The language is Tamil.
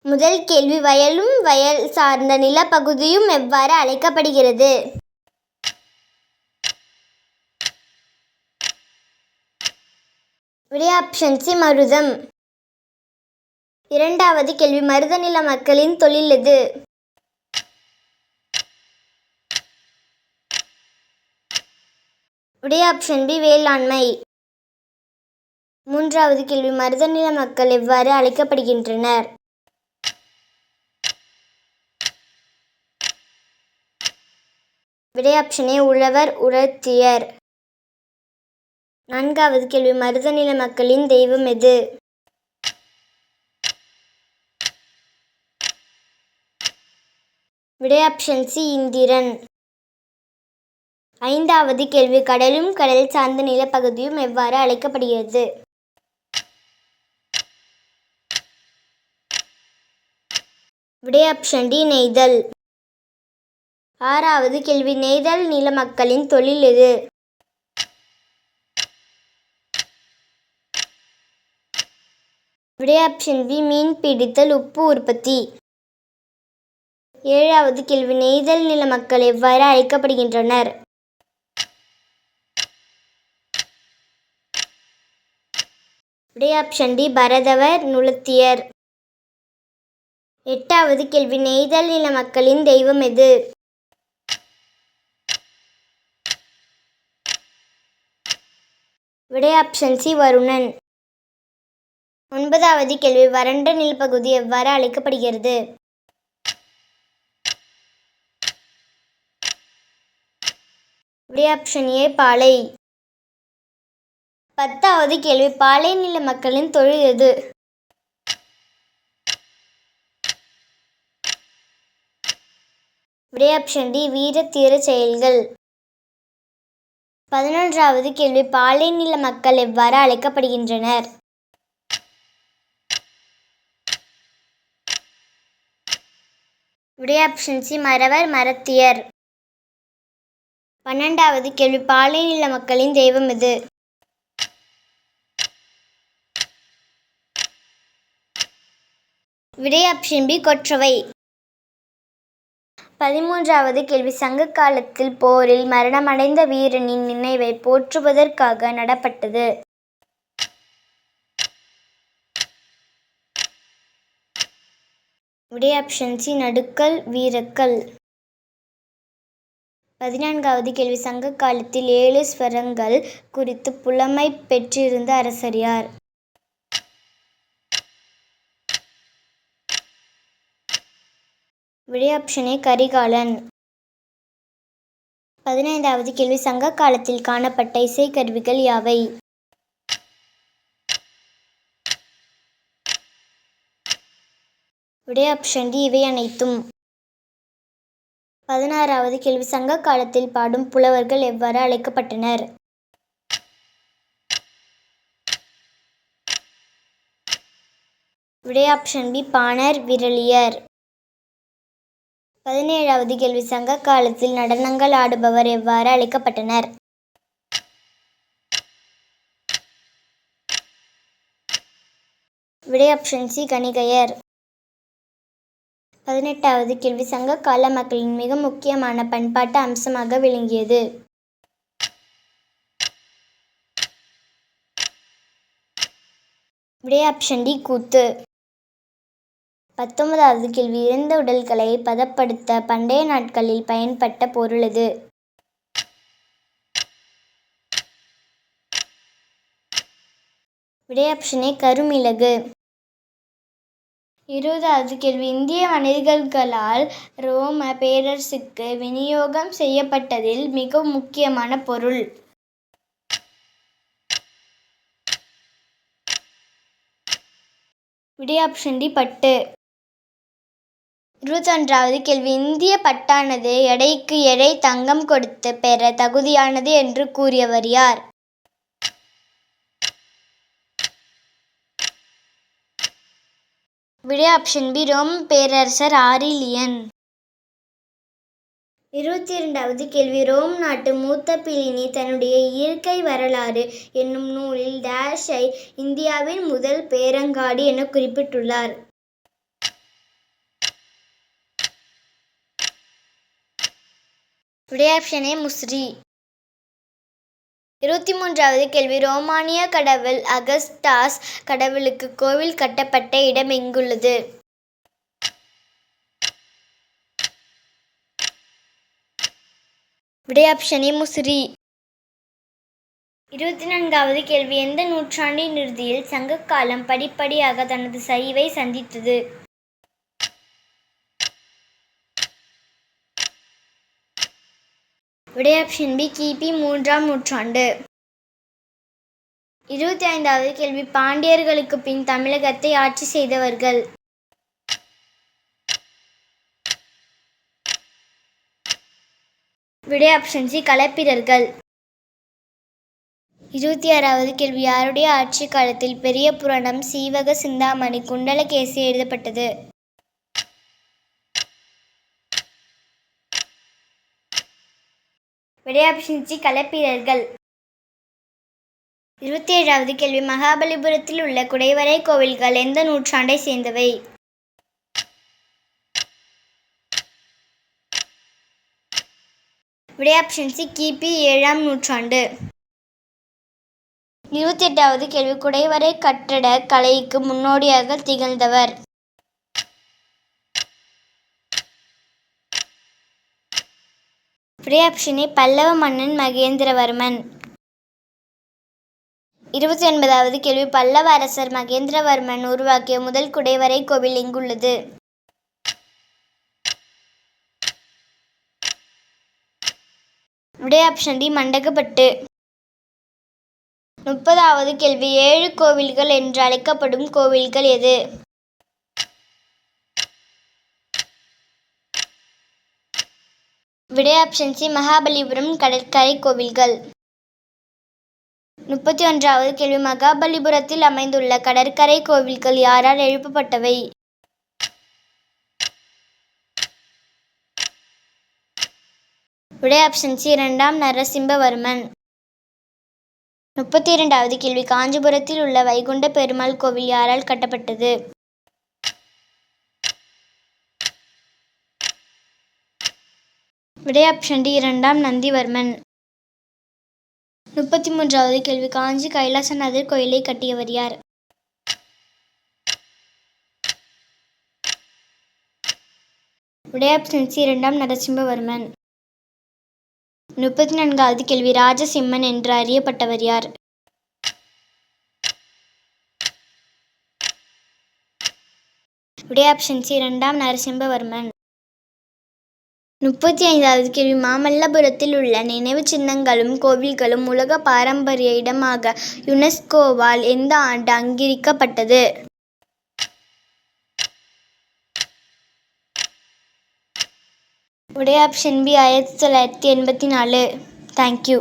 முதல் கேள்வி, வயலும் வயல் சார்ந்த நிலப்பகுதியும் எவ்வாறு அழைக்கப்படுகிறது? விடை ஆப்ஷன் சி, மருதம். இரண்டாவது கேள்வி, மருத நில மக்களின் தொழில் எது? விடை ஆப்ஷன் பி, வேளாண்மை. மூன்றாவது கேள்வி, மருத நில மக்கள் எவ்வாறு அழைக்கப்படுகின்றனர்? விடை ஆப்ஷன் ஏ, உழவர், உழத்தியர். நான்காவது கேள்வி, மருத நில மக்களின் தெய்வம் எது? விடை ஆப்ஷன் சி, இந்திரன். ஐந்தாவது கேள்வி, கடலும் கடல் சார்ந்த நிலப்பகுதியும் எவ்வாறு அழைக்கப்படுகிறது? விடை ஆப்ஷன் டி, நெய்தல். ஆறாவது கேள்வி, நெய்தல் நில மக்களின் தொழில் எது? விடை ஆப்ஷன் பி, மீன் பிடித்தல், உப்பு உற்பத்தி. ஏழாவது கேள்வி, நெய்தல் நில மக்கள் எவ்வாறு அழைக்கப்படுகின்றனர்? விடை ஆப்ஷன் டி, பரதவர், நுளத்தியர். எட்டாவது கேள்வி, நெய்தல் நில மக்களின் தெய்வம் எது? விடை ஆப்ஷன் சி, வருணன். ஒன்பதாவது கேள்வி, வறண்ட நிலப்பகுதி எவ்வாறு அழைக்கப்படுகிறது? விடை ஆப்ஷன் ஏ, பாலை. பத்தாவது கேள்வி, பாலை நில மக்களின் தொழில் எது? விடை ஆப்ஷன் டி, வீர தீர செயல்கள். 11வது கேள்வி, பாலை நில மக்கள் எவ்வாறு அழைக்கப்படுகின்றனர்? விடை ஆப்ஷன் சி, மறவர், மறத்தியர். 12வது கேள்வி, பாலை நில மக்களின் தெய்வம் எது? விடை ஆப்ஷன் பி, கொற்றவை. 13வது கேள்வி, சங்க காலத்தில் போரில் மரணமடைந்த வீரனின் நினைவை போற்றுவதற்காக நடப்பட்டது. விடை ஆப்ஷன் சி, நடுக்கல், வீரக்கல். 14வது கேள்வி, சங்க காலத்தில் 7 ஸ்வரங்கள் குறித்து புலமை பெற்றிருந்த அரசர் யார்? விடை ஆப்ஷன் ஏ, கரிகாலன். 15வது கேள்வி, சங்க காலத்தில் காணப்பட்ட இசைக்கருவிகள் யாவை? விடை ஆப்ஷன் டி, இவை அனைத்தும். 16வது கேள்வி, சங்க காலத்தில் பாடும் புலவர்கள் எவ்வாறு அழைக்கப்பட்டனர்? விடை ஆப்ஷன் பி, பாணர், விரலியர். 17வது கேள்வி, சங்க காலத்தில் நடனங்கள் ஆடுபவர் எவ்வாறு அழைக்கப்பட்டனர்? விடை ஆப்ஷன் சி, கணிகையர். 18வது கேள்வி, சங்க கால மக்களின் மிக முக்கியமான பண்பாட்டு அம்சமாக விளங்கியது? விடை ஆப்ஷன் டி, கூத்து. 19வது கேள்வி, இறந்த உடல்களை பதப்படுத்த பண்டைய நாட்களில் பயன்பட்ட பொருள் எது? விடை ஆப்ஷன் ஏ, கருமிளகு. 20வது கேள்வி, இந்திய மனிதர்களால் ரோம பேரரசுக்கு விநியோகம் செய்யப்பட்டதில் மிக முக்கியமான பொருள்? விடை ஆப்ஷன் டி, பட்டு. 21வது கேள்வி, இந்திய பட்டானது எடைக்கு எடை தங்கம் கொடுத்து பெற தகுதியானது என்று கூறியவர் யார்? விடை ஆப்ஷன் பி, ரோம் பேரரசர் ஆரிலியன். 22வது கேள்வி, ரோம் நாட்டு மூத்த பிளினி தன்னுடைய இயற்கை வரலாறு என்னும் நூலில் டேஷை இந்தியாவின் முதல் பேரங்காடி என குறிப்பிட்டுள்ளார்? விடை ஆப்ஷன் ஏ முசிறி. 23வது கேள்வி ரோமானிய கடவுள் அகஸ்டாஸ் கடவுளுக்கு கோவில் கட்டப்பட்ட இடம் எங்குள்ளது? விடை ஆப்ஷன் ஏ முசிறி. 24வது கேள்வி எந்த நூற்றாண்டின் இறுதியில் சங்ககாலம் படிப்படியாக தனது சரிவை சந்தித்தது? விடை ஆப்ஷன் பி கிபி 3ஆம் நூற்றாண்டு. 25வது கேள்வி பாண்டியர்களுக்கு பின் தமிழகத்தை ஆட்சி செய்தவர்கள்? விடை ஆப்ஷன் சி களப்பிரர்கள். 26வது கேள்வி யாருடைய ஆட்சி காலத்தில் பெரிய புராணம் சீவக சிந்தாமணி குண்டலகேசி எழுதப்பட்டது? விடை ஆப்ஷன் சி களப்பிரர்கள். 27வது கேள்வி மகாபலிபுரத்தில் உள்ள குடைவரை கோவில்கள் எந்த நூற்றாண்டை சேர்ந்தவை? விடை ஆப்ஷன் சி கிபி 7ஆம் நூற்றாண்டு. 28வது கேள்வி குடைவரை கட்டட கலைக்கு முன்னோடியாக திகழ்ந்தவர்? விடை ஆப்ஷன் ஏ பல்லவ மன்னன் மகேந்திரவர்மன். 29வது கேள்வி பல்லவ அரசர் மகேந்திரவர்மன் உருவாக்கிய முதல் குடைவரை கோவில் எங்குள்ளது? விடை ஆப்ஷன் டி மண்டகப்பட்டு. 30வது கேள்வி 7 கோவில்கள் என்று அழைக்கப்படும் கோவில்கள் எது? விடை ஆப்ஷன் சி மகாபலிபுரம் கடற்கரை கோவில்கள். 31வது கேள்வி மகாபலிபுரத்தில் அமைந்துள்ள கடற்கரை கோவில்கள் யாரால் எழுப்பப்பட்டவை? விடை ஆப்ஷன் சி 2ஆம் நரசிம்மவர்மன். 32வது கேள்வி காஞ்சிபுரத்தில் உள்ள வைகுண்ட பெருமாள் கோவில் யாரால் கட்டப்பட்டது? விடை ஆப்ஷன் டி 2ஆம் நந்திவர்மன். 33வது கேள்வி காஞ்சி கைலாசநாதர் கோயிலை கட்டியவர் யார்? விடை ஆப்ஷன் சி 2ஆம் நரசிம்மவர்மன். 34வது கேள்வி ராஜசிம்மன் என்று அறியப்பட்டவர் யார்? விடை ஆப்ஷன் சி 2ஆம் நரசிம்மவர்மன். 35வது கேள்வி மாமல்லபுரத்தில் உள்ள நினைவு சின்னங்களும் கோவில்களும் உலக பாரம்பரிய இடமாக யுனெஸ்கோவால் எந்த ஆண்டு அங்கீகரிக்கப்பட்டது? விடை ஆப்ஷன் பி 1984. தேங்க்யூ.